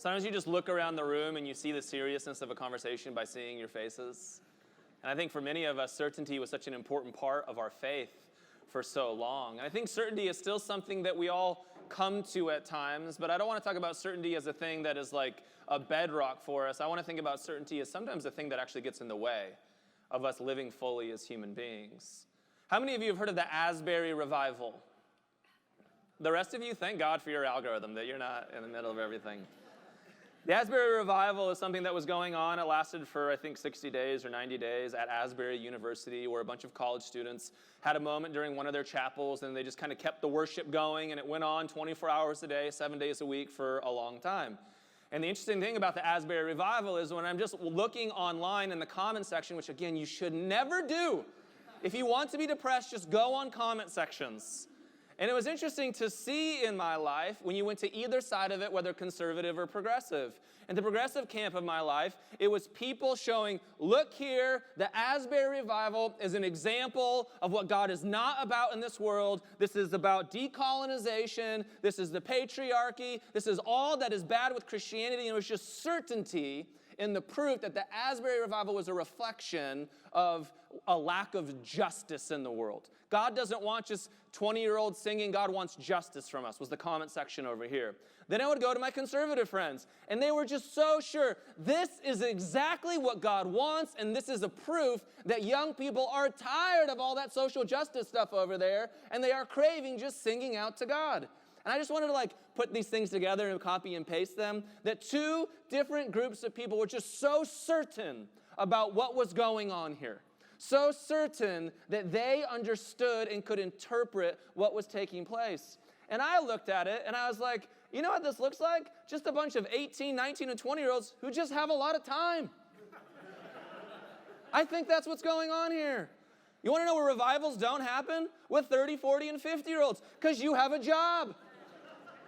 Sometimes you just look around the room and you see the seriousness of a conversation by seeing your faces. And I think for many of us, certainty was such an important part of our faith for so long. And I think certainty is still something that we all come to at times, but I don't want to talk about certainty as a thing that is like a bedrock for us. I want to think about certainty as sometimes a thing that actually gets in the way of us living fully as human beings. How many of you have heard of the Asbury Revival? The rest of you, thank God for your algorithm, that you're not in the middle of everything. The Asbury Revival is something that was going on. It lasted for, I think, 60 days or 90 days at Asbury University, where a bunch of college students had a moment during one of their chapels, and they just kind of kept the worship going, and it went on 24 hours a day, 7 days a week for a long time. And the interesting thing about the Asbury Revival is when I'm just looking online in the comment section, which, again, you should never do. If you want to be depressed, just go on comment sections. And it was interesting to see in my life when you went to either side of it, whether conservative or progressive. In the progressive camp of my life, it was people showing, look here, the Asbury Revival is an example of what God is not about in this world. This is about decolonization. This is the patriarchy. This is all that is bad with Christianity. And it was just certainty in the proof that the Asbury Revival was a reflection of a lack of justice in the world. God doesn't want just 20-year-olds singing. God wants justice from us, was the comment section over here. Then I would go to my conservative friends, and they were just so sure this is exactly what God wants, and this is a proof that young people are tired of all that social justice stuff over there, and they are craving just singing out to God. And I just wanted to put these things together and copy and paste them, that two different groups of people were just so certain about what was going on here. So certain that they understood and could interpret what was taking place. And I looked at it and I was like, you know what this looks like? Just a bunch of 18, 19, and 20-year-olds who just have a lot of time. I think that's what's going on here. You want to know where revivals don't happen? With 30, 40, and 50-year-olds. Because you have a job.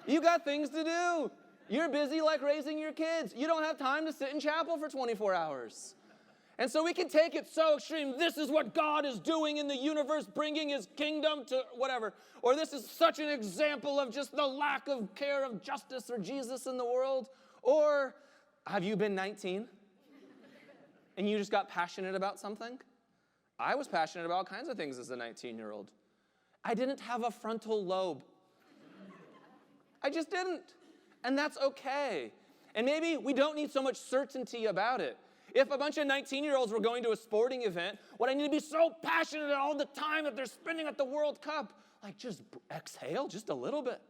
You got things to do. You're busy raising your kids. You don't have time to sit in chapel for 24 hours. And so we can take it so extreme. This is what God is doing in the universe, bringing his kingdom to whatever. Or this is such an example of just the lack of care of justice or Jesus in the world. Or have you been 19 and you just got passionate about something? I was passionate about all kinds of things as a 19-year-old. I didn't have a frontal lobe. I just didn't. And that's okay. And maybe we don't need so much certainty about it. If a bunch of 19-year-olds were going to a sporting event, would I need to be so passionate all the time that they're spending at the World Cup? Just exhale just a little bit,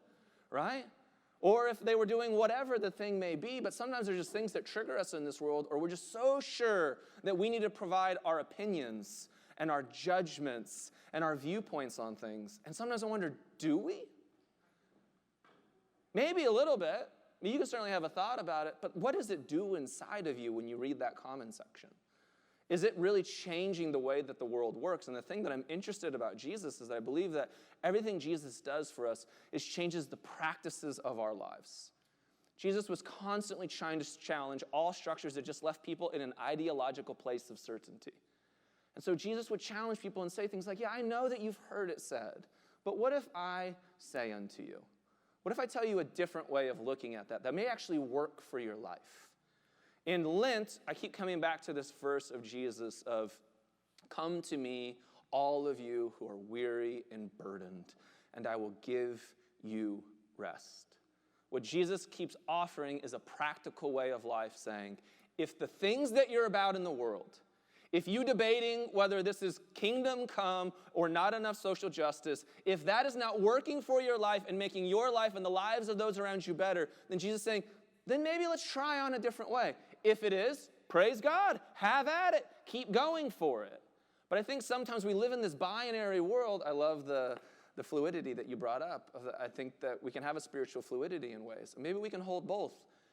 right? Or if they were doing whatever the thing may be, but sometimes there's just things that trigger us in this world, or we're just so sure that we need to provide our opinions and our judgments and our viewpoints on things. And sometimes I wonder, do we? Maybe a little bit. You can certainly have a thought about it, but what does it do inside of you when you read that comment section? Is it really changing the way that the world works? And the thing that I'm interested about Jesus is that I believe that everything Jesus does for us is changes the practices of our lives. Jesus was constantly trying to challenge all structures that just left people in an ideological place of certainty. And so Jesus would challenge people and say things like, yeah, I know that you've heard it said, but what if I say unto you? What if I tell you a different way of looking at that may actually work for your life? In Lent, I keep coming back to this verse of Jesus of, come to me, all of you who are weary and burdened, and I will give you rest. What Jesus keeps offering is a practical way of life, saying, if the things that you're about in the world, if you debating whether this is kingdom come or not enough social justice, if that is not working for your life and making your life and the lives of those around you better, then Jesus is saying, then maybe let's try on a different way. If it is, praise God, have at it, keep going for it. But I think sometimes we live in this binary world. I love the fluidity that you brought up. I think that we can have a spiritual fluidity in ways. Maybe we can hold both.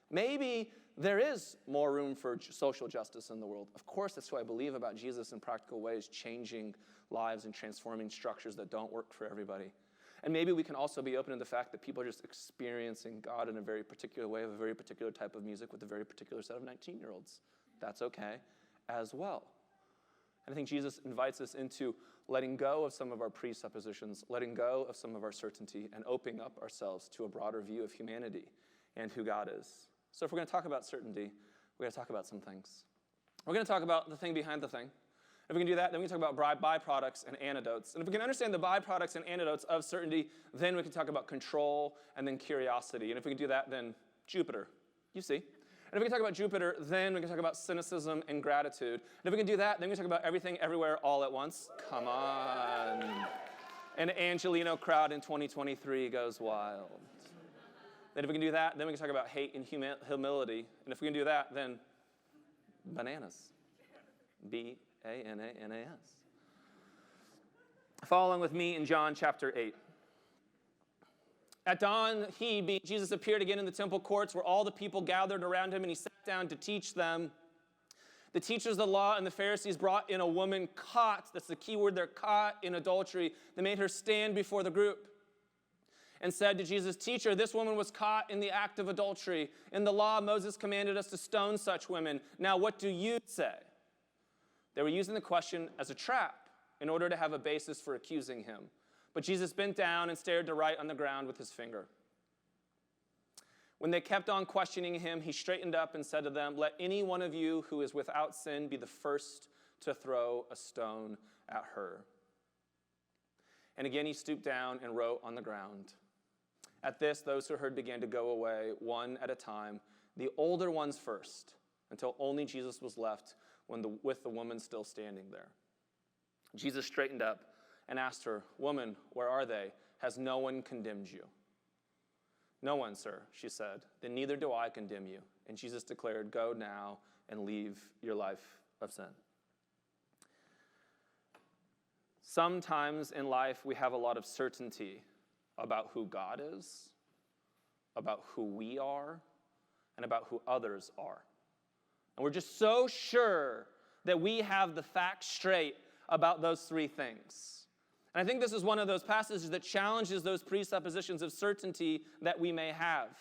Maybe there is more room for social justice in the world. Of course, that's what I believe about Jesus in practical ways, changing lives and transforming structures that don't work for everybody. And maybe we can also be open to the fact that people are just experiencing God in a very particular way, with a very particular type of music, with a very particular set of 19-year-olds. That's okay as well. And I think Jesus invites us into letting go of some of our presuppositions, letting go of some of our certainty, and opening up ourselves to a broader view of humanity and who God is. So if we're going to talk about certainty, we're going to talk about some things. We're going to talk about the thing behind the thing. If we can do that, then we can talk about byproducts and antidotes. And if we can understand the byproducts and antidotes of certainty, then we can talk about control and then curiosity. And if we can do that, then Jupiter, you see. And if we can talk about Jupiter, then we can talk about cynicism and gratitude. And if we can do that, then we can talk about everything, everywhere, all at once. Come on. An Angelino crowd in 2023 goes wild. Then if we can do that, then we can talk about hate and humility. And if we can do that, then bananas. B-A-N-A-N-A-S. Follow along with me in John chapter 8. At dawn, Jesus, appeared again in the temple courts where all the people gathered around him, and he sat down to teach them. The teachers of the law and the Pharisees brought in a woman caught, that's the key word there, caught in adultery. They made her stand before the group and said to Jesus, "Teacher, this woman was caught in the act of adultery. In the law, Moses commanded us to stone such women. Now, what do you say?" They were using the question as a trap in order to have a basis for accusing him. But Jesus bent down and stared to write on the ground with his finger. When they kept on questioning him, he straightened up and said to them, "Let any one of you who is without sin be the first to throw a stone at her." And again he stooped down and wrote on the ground. At this, those who heard began to go away, one at a time, the older ones first, until only Jesus was left with the woman still standing there. Jesus straightened up and asked her, "Woman, where are they? Has no one condemned you?" "No one, sir," she said. "Then neither do I condemn you." And Jesus declared, "Go now and leave your life of sin." Sometimes in life we have a lot of certainty about who God is, about who we are, and about who others are. And we're just so sure that we have the facts straight about those three things. And I think this is one of those passages that challenges those presuppositions of certainty that we may have.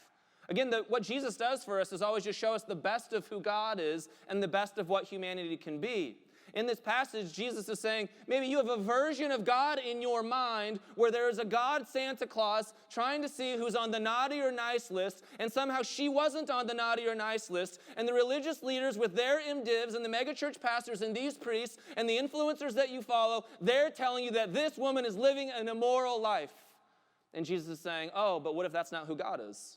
Again, what Jesus does for us is always just show us the best of who God is and the best of what humanity can be. In this passage, Jesus is saying, maybe you have a version of God in your mind where there is a God Santa Claus trying to see who's on the naughty or nice list, and somehow she wasn't on the naughty or nice list, and the religious leaders with their MDivs and the megachurch pastors and these priests and the influencers that you follow, they're telling you that this woman is living an immoral life. And Jesus is saying, oh, but what if that's not who God is?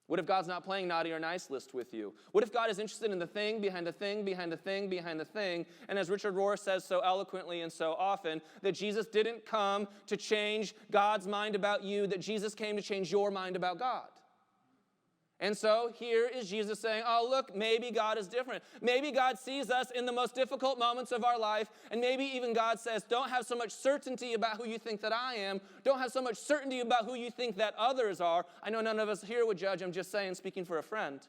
What if God's not playing naughty or nice list with you? What if God is interested in the thing behind the thing behind the thing behind the thing? And as Richard Rohr says so eloquently and so often, that Jesus didn't come to change God's mind about you, that Jesus came to change your mind about God. And so here is Jesus saying, oh, look, maybe God is different. Maybe God sees us in the most difficult moments of our life, and maybe even God says, don't have so much certainty about who you think that I am. Don't have so much certainty about who you think that others are. I know none of us here would judge. I'm just saying, speaking for a friend.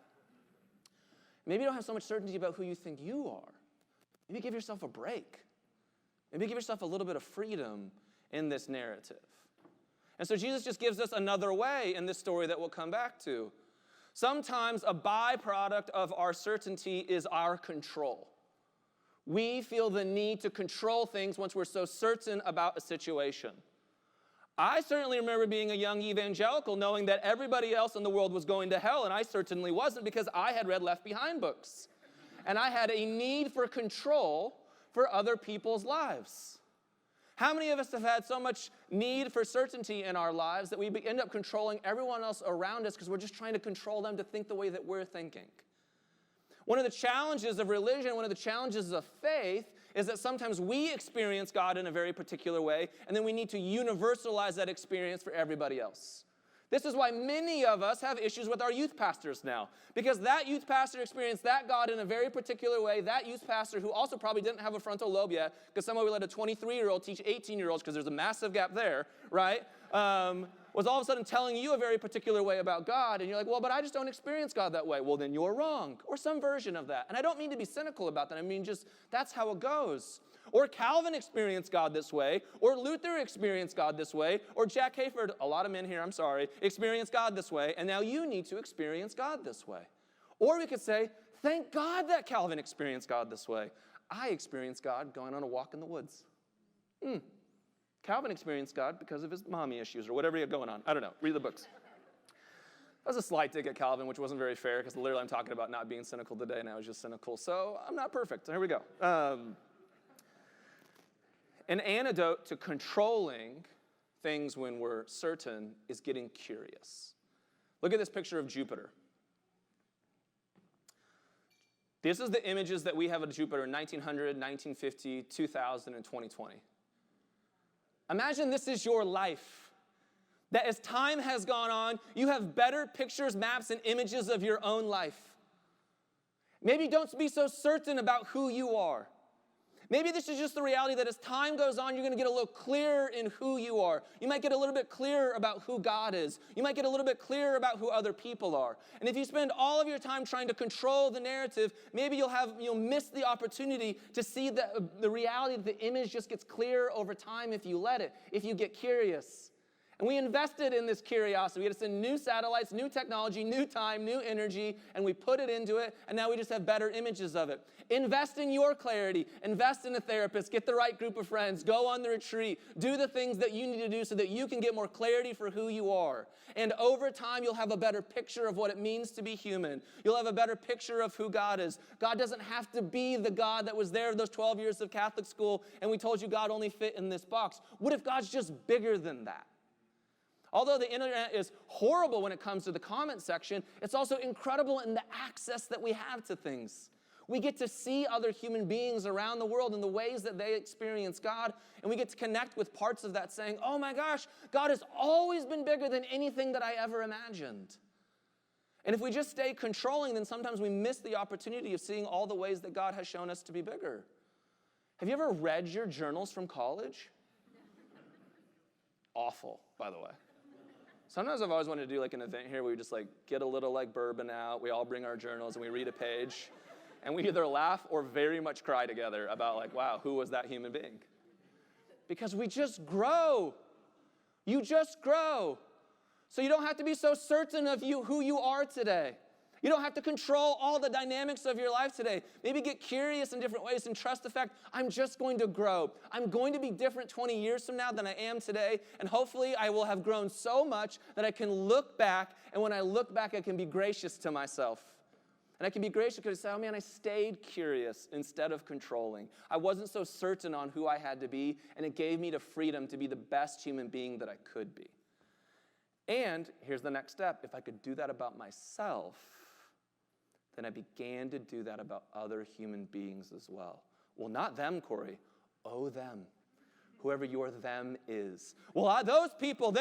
Maybe you don't have so much certainty about who you think you are. Maybe give yourself a break. Maybe give yourself a little bit of freedom in this narrative. And so Jesus just gives us another way in this story that we'll come back to. Sometimes a byproduct of our certainty is our control. We feel the need to control things once we're so certain about a situation. I certainly remember being a young evangelical knowing that everybody else in the world was going to hell, and I certainly wasn't because I had read Left Behind books. And I had a need for control for other people's lives. How many of us have had so much need for certainty in our lives that we end up controlling everyone else around us because we're just trying to control them to think the way that we're thinking? One of the challenges of religion, one of the challenges of faith, is that sometimes we experience God in a very particular way, and then we need to universalize that experience for everybody else. This is why many of us have issues with our youth pastors now, because that youth pastor experienced that God in a very particular way. That youth pastor, who also probably didn't have a frontal lobe yet, because somehow we let a 23-year-old teach 18-year-olds, because there's a massive gap there, right? Was all of a sudden telling you a very particular way about God, and you're like, well, but I just don't experience God that way. Well, then you're wrong, or some version of that. And I don't mean to be cynical about that. I mean just that's how it goes. Or Calvin experienced God this way, or Luther experienced God this way, or Jack Hayford, a lot of men here, I'm sorry, experienced God this way, and now you need to experience God this way. Or we could say, thank God that Calvin experienced God this way. I experienced God going on a walk in the woods. Calvin experienced God because of his mommy issues or whatever he had going on. I don't know. Read the books. That was a slight dig at Calvin, which wasn't very fair because literally I'm talking about not being cynical today and I was just cynical. So I'm not perfect. Here we go. An antidote to controlling things when we're certain is getting curious. Look at this picture of Jupiter. This is the images that we have of Jupiter in 1900, 1950, 2000, and 2020. Imagine this is your life. That as time has gone on, you have better pictures, maps, and images of your own life. Maybe don't be so certain about who you are. Maybe this is just the reality that as time goes on, you're going to get a little clearer in who you are. You might get a little bit clearer about who God is. You might get a little bit clearer about who other people are. And if you spend all of your time trying to control the narrative, maybe you'll miss the opportunity to see the reality that the image just gets clearer over time if you let it, if you get curious. And we invested in this curiosity. We had to send new satellites, new technology, new time, new energy, and we put it into it, and now we just have better images of it. Invest in your clarity. Invest in a therapist. Get the right group of friends. Go on the retreat. Do the things that you need to do so that you can get more clarity for who you are. And over time, you'll have a better picture of what it means to be human. You'll have a better picture of who God is. God doesn't have to be the God that was there those 12 years of Catholic school, and we told you God only fit in this box. What if God's just bigger than that? Although the internet is horrible when it comes to the comment section, it's also incredible in the access that we have to things. We get to see other human beings around the world in the ways that they experience God, and we get to connect with parts of that saying, oh my gosh, God has always been bigger than anything that I ever imagined. And if we just stay controlling, then sometimes we miss the opportunity of seeing all the ways that God has shown us to be bigger. Have you ever read your journals from college? Awful, by the way. Sometimes I've always wanted to do like an event here where we just like get a little like bourbon out, we all bring our journals and we read a page, and we either laugh or very much cry together about like, wow, who was that human being? Because we just grow. You just grow. So you don't have to be so certain of who you are today. You don't have to control all the dynamics of your life today. Maybe get curious in different ways and trust the fact, I'm just going to grow. I'm going to be different 20 years from now than I am today, and hopefully I will have grown so much that I can look back, and when I look back, I can be gracious to myself. And I can be gracious because I say, oh man, I stayed curious instead of controlling. I wasn't so certain on who I had to be, and it gave me the freedom to be the best human being that I could be. And here's the next step. If I could do that about myself, then I began to do that about other human beings as well. Well, not them, Corey. Oh, them. Whoever your them is. Well, those people,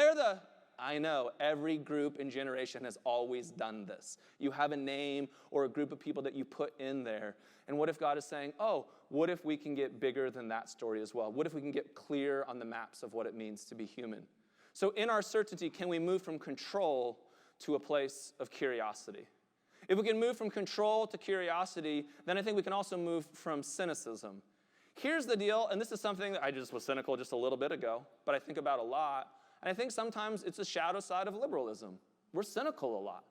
I know, every group and generation has always done this. You have a name or a group of people that you put in there. And what if God is saying, oh, what if we can get bigger than that story as well? What if we can get clear on the maps of what it means to be human? So in our certainty, can we move from control to a place of curiosity? If we can move from control to curiosity, then I think we can also move from cynicism. Here's the deal, and this is something that I just was cynical just a little bit ago, but I think about a lot. And I think sometimes it's a shadow side of liberalism. We're cynical a lot.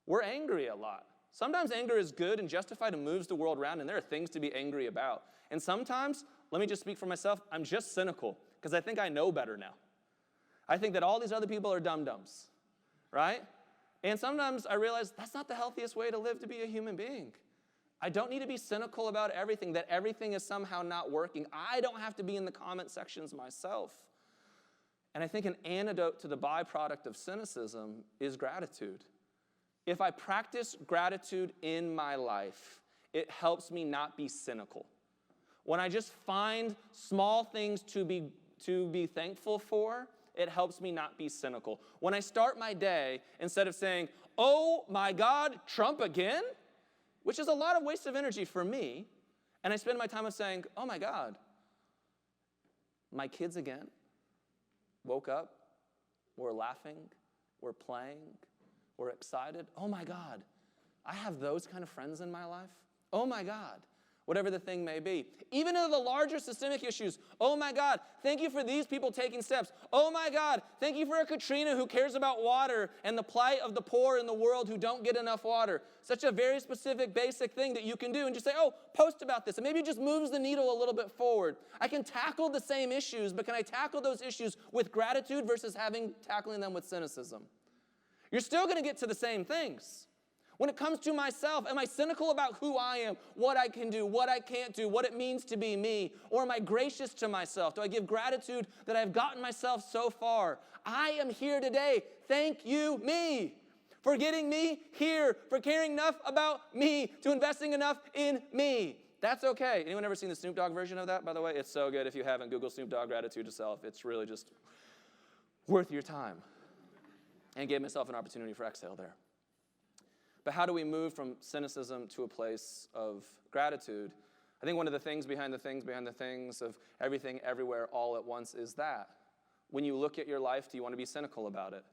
We're angry a lot. Sometimes anger is good and justified and moves the world around, and there are things to be angry about. And sometimes, let me just speak for myself, I'm just cynical because I think I know better now. I think that all these other people are dum-dums, right? And sometimes I realize that's not the healthiest way to live to be a human being. I don't need to be cynical about everything, that everything is somehow not working. I don't have to be in the comment sections myself. And I think an antidote to the byproduct of cynicism is gratitude. If I practice gratitude in my life, it helps me not be cynical. When I just find small things to be thankful for, it helps me not be cynical. When I start my day, instead of saying, oh my God, Trump again? Which is a lot of waste of energy for me, and I spend my time of saying, oh my God, my kids again woke up, we're laughing, we're playing, we're excited. Oh my God, I have those kind of friends in my life. Oh my God. Whatever the thing may be. Even in the larger systemic issues, oh my God, thank you for these people taking steps. Oh my God, thank you for a Katrina who cares about water and the plight of the poor in the world who don't get enough water. Such a very specific, basic thing that you can do and just say, oh, post about this. And maybe it just moves the needle a little bit forward. I can tackle the same issues, but can I tackle those issues with gratitude versus tackling them with cynicism? You're still going to get to the same things. When it comes to myself, am I cynical about who I am, what I can do, what I can't do, what it means to be me? Or am I gracious to myself? Do I give gratitude that I've gotten myself so far? I am here today. Thank you, me, for getting me here, for caring enough about me, to investing enough in me. That's okay. Anyone ever seen the Snoop Dogg version of that, by the way? It's so good. If you haven't, Google Snoop Dogg gratitude to self. It's really just worth your time. And gave myself an opportunity for exhale there. But how do we move from cynicism to a place of gratitude? I think one of the things behind the things of everything, everywhere, all at once is that. When you look at your life, do you want to be cynical about it?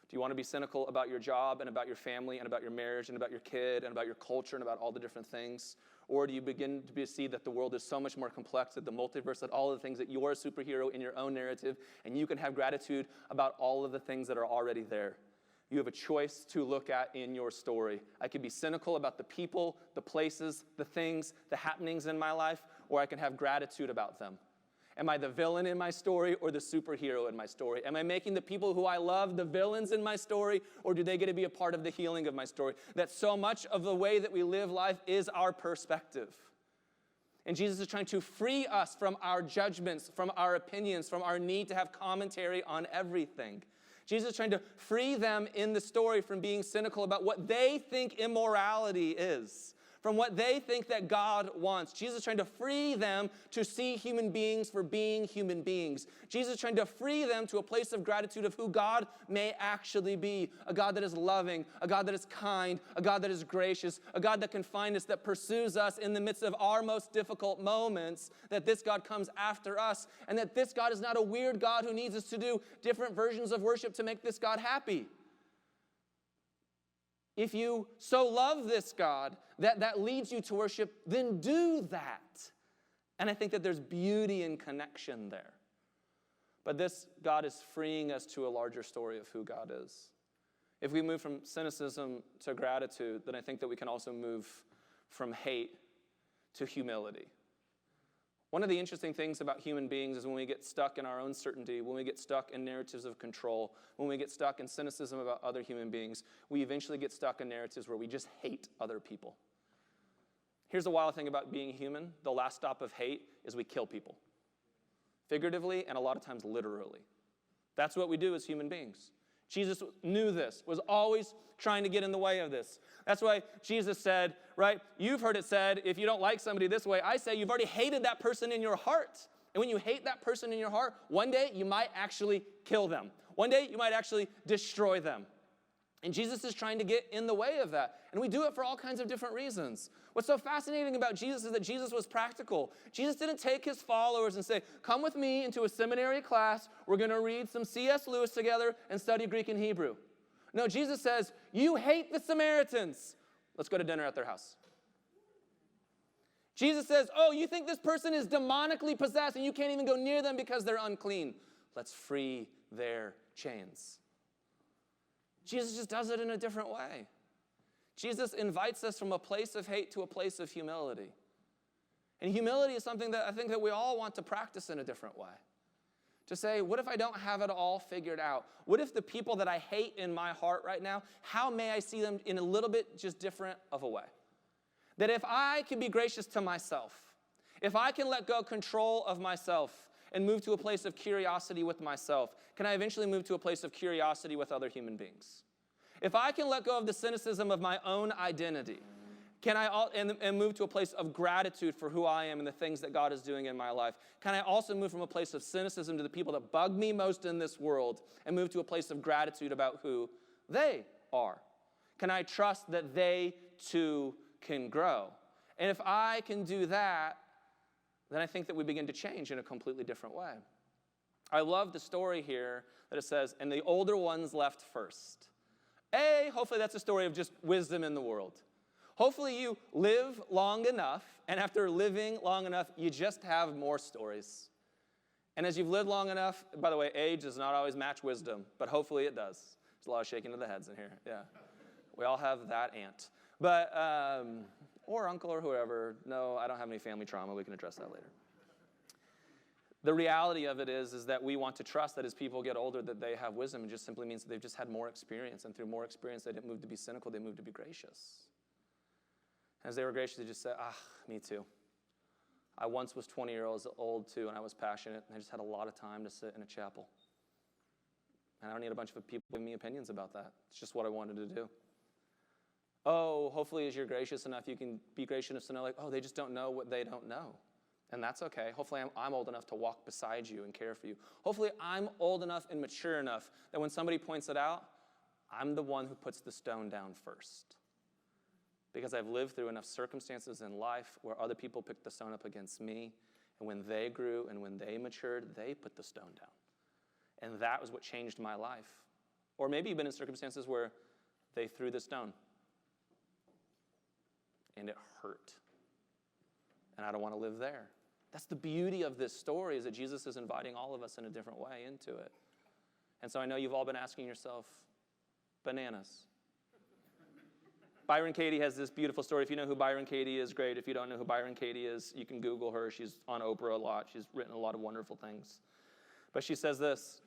Do you want to be cynical about your job and about your family and about your marriage and about your kid and about your culture and about all the different things? Or do you begin to see that the world is so much more complex, that the multiverse, that all of the things, that you're a superhero in your own narrative, and you can have gratitude about all of the things that are already there? You have a choice to look at in your story. I could be cynical about the people, the places, the things, the happenings in my life, or I can have gratitude about them. Am I the villain in my story or the superhero in my story? Am I making the people who I love the villains in my story, or do they get to be a part of the healing of my story? That so much of the way that we live life is our perspective. And Jesus is trying to free us from our judgments, from our opinions, from our need to have commentary on everything. Jesus is trying to free them in the story from being cynical about what they think immorality is, from what they think that God wants. Jesus is trying to free them to see human beings for being human beings. Jesus is trying to free them to a place of gratitude of who God may actually be. A God that is loving, a God that is kind, a God that is gracious, a God that can find us, that pursues us in the midst of our most difficult moments, that this God comes after us, and that this God is not a weird God who needs us to do different versions of worship to make this God happy. If you so love this God that leads you to worship, then do that. And I think that there's beauty and connection there. But this God is freeing us to a larger story of who God is. If we move from cynicism to gratitude, then I think that we can also move from hate to humility. One of the interesting things about human beings is when we get stuck in our own certainty, when we get stuck in narratives of control, when we get stuck in cynicism about other human beings, we eventually get stuck in narratives where we just hate other people. Here's the wild thing about being human. The last stop of hate is we kill people. Figuratively and a lot of times literally. That's what we do as human beings. Jesus knew this, was always trying to get in the way of this. That's why Jesus said, right, you've heard it said, if you don't like somebody this way, I say you've already hated that person in your heart. And when you hate that person in your heart, one day you might actually kill them. One day you might actually destroy them. And Jesus is trying to get in the way of that. And we do it for all kinds of different reasons. What's so fascinating about Jesus is that Jesus was practical. Jesus didn't take his followers and say, come with me into a seminary class. We're going to read some C.S. Lewis together and study Greek and Hebrew. No, Jesus says, you hate the Samaritans. Let's go to dinner at their house. Jesus says, oh, you think this person is demonically possessed and you can't even go near them because they're unclean. Let's free their chains. Jesus just does it in a different way. Jesus invites us from a place of hate to a place of humility. And humility is something that I think that we all want to practice in a different way. To say, what if I don't have it all figured out? What if the people that I hate in my heart right now, how may I see them in a little bit just different of a way? That if I can be gracious to myself, if I can let go control of myself and move to a place of curiosity with myself, can I eventually move to a place of curiosity with other human beings? If I can let go of the cynicism of my own identity, can I and move to a place of gratitude for who I am and the things that God is doing in my life? Can I also move from a place of cynicism to the people that bug me most in this world and move to a place of gratitude about who they are? Can I trust that they too can grow? And if I can do that, then I think that we begin to change in a completely different way. I love the story here that it says, and the older ones left first. Hopefully that's a story of just wisdom in the world. Hopefully you live long enough, and after living long enough, you just have more stories. And as you've lived long enough, by the way, age does not always match wisdom, but hopefully it does. There's a lot of shaking of the heads in here, yeah. We all have that aunt. But, or uncle or whoever. No, I don't have any family trauma. We can address that later. The reality of it is that we want to trust that as people get older that they have wisdom. It just simply means that they've just had more experience. And through more experience, they didn't move to be cynical. They moved to be gracious. As they were gracious, they just said, me too. I once was 20 years old too, and I was passionate. And I just had a lot of time to sit in a chapel. And I don't need a bunch of people giving me opinions about that. It's just what I wanted to do. Oh, hopefully as you're gracious enough, you can be gracious enough, like, they just don't know what they don't know. And that's okay. Hopefully I'm old enough to walk beside you and care for you. Hopefully I'm old enough and mature enough that when somebody points it out, I'm the one who puts the stone down first. Because I've lived through enough circumstances in life where other people picked the stone up against me, and when they grew and when they matured, they put the stone down. And that was what changed my life. Or maybe you've been in circumstances where they threw the stone, and it hurt. And I don't want to live there. That's the beauty of this story, is that Jesus is inviting all of us in a different way into it. And so I know you've all been asking yourself, bananas. Byron Katie has this beautiful story. If you know who Byron Katie is, great. If you don't know who Byron Katie is, you can Google her. She's on Oprah a lot. She's written a lot of wonderful things. But she says this,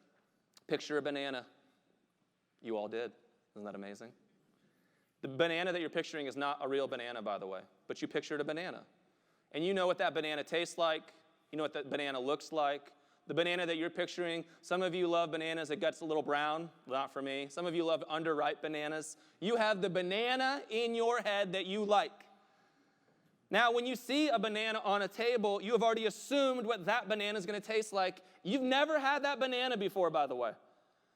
picture a banana. You all did. Isn't that amazing? The banana that you're picturing is not a real banana, by the way, but you pictured a banana. And you know what that banana tastes like. You know what that banana looks like. The banana that you're picturing, some of you love bananas that gets a little brown. Not for me. Some of you love underripe bananas. You have the banana in your head that you like. Now, when you see a banana on a table, you have already assumed what that banana is going to taste like. You've never had that banana before, by the way.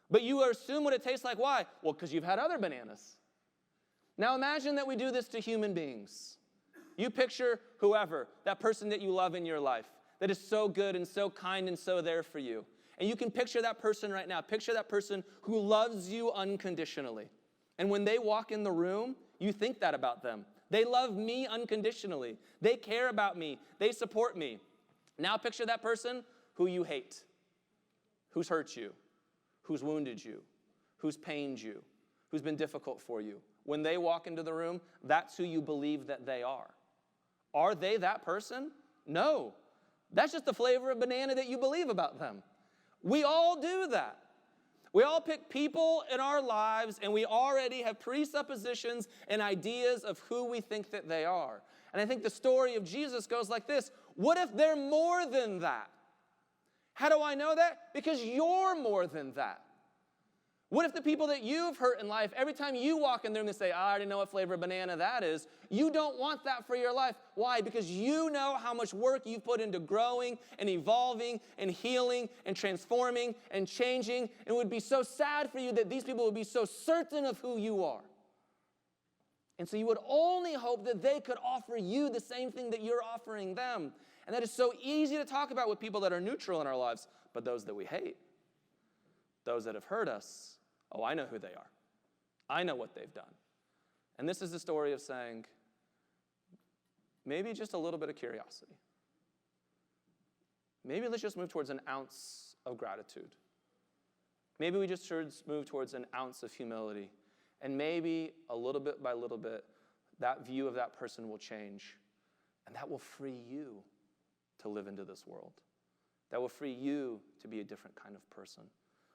But you assume what it tastes like. Why? Well, because you've had other bananas. Now, imagine that we do this to human beings. You picture whoever, that person that you love in your life, that is so good and so kind and so there for you. And you can picture that person right now. Picture that person who loves you unconditionally. And when they walk in the room, you think that about them. They love me unconditionally. They care about me. They support me. Now picture that person who you hate, who's hurt you, who's wounded you, who's pained you, who's been difficult for you. When they walk into the room, that's who you believe that they are. Are they that person? No. That's just the flavor of banana that you believe about them. We all do that. We all pick people in our lives, and we already have presuppositions and ideas of who we think that they are. And I think the story of Jesus goes like this. What if they're more than that? How do I know that? Because you're more than that. What if the people that you've hurt in life, every time you walk in the room, they say, I already know what flavor of banana that is. You don't want that for your life. Why? Because you know how much work you've put into growing and evolving and healing and transforming and changing. It would be so sad for you that these people would be so certain of who you are. And so you would only hope that they could offer you the same thing that you're offering them. And that is so easy to talk about with people that are neutral in our lives, but those that we hate, those that have hurt us, oh, I know who they are. I know what they've done. And this is the story of saying, maybe just a little bit of curiosity. Maybe let's just move towards an ounce of gratitude. Maybe we just should move towards an ounce of humility. And maybe a little bit by little bit, that view of that person will change. And that will free you to live into this world. That will free you to be a different kind of person.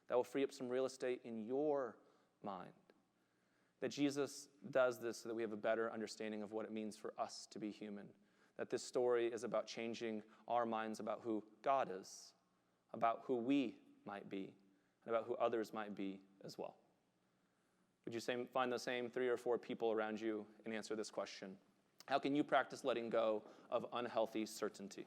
That will free up some real estate in your mind. That Jesus does this so that we have a better understanding of what it means for us to be human. That this story is about changing our minds about who God is, about who we might be, and about who others might be as well. Would you find the same 3 or 4 people around you and answer this question? How can you practice letting go of unhealthy certainty?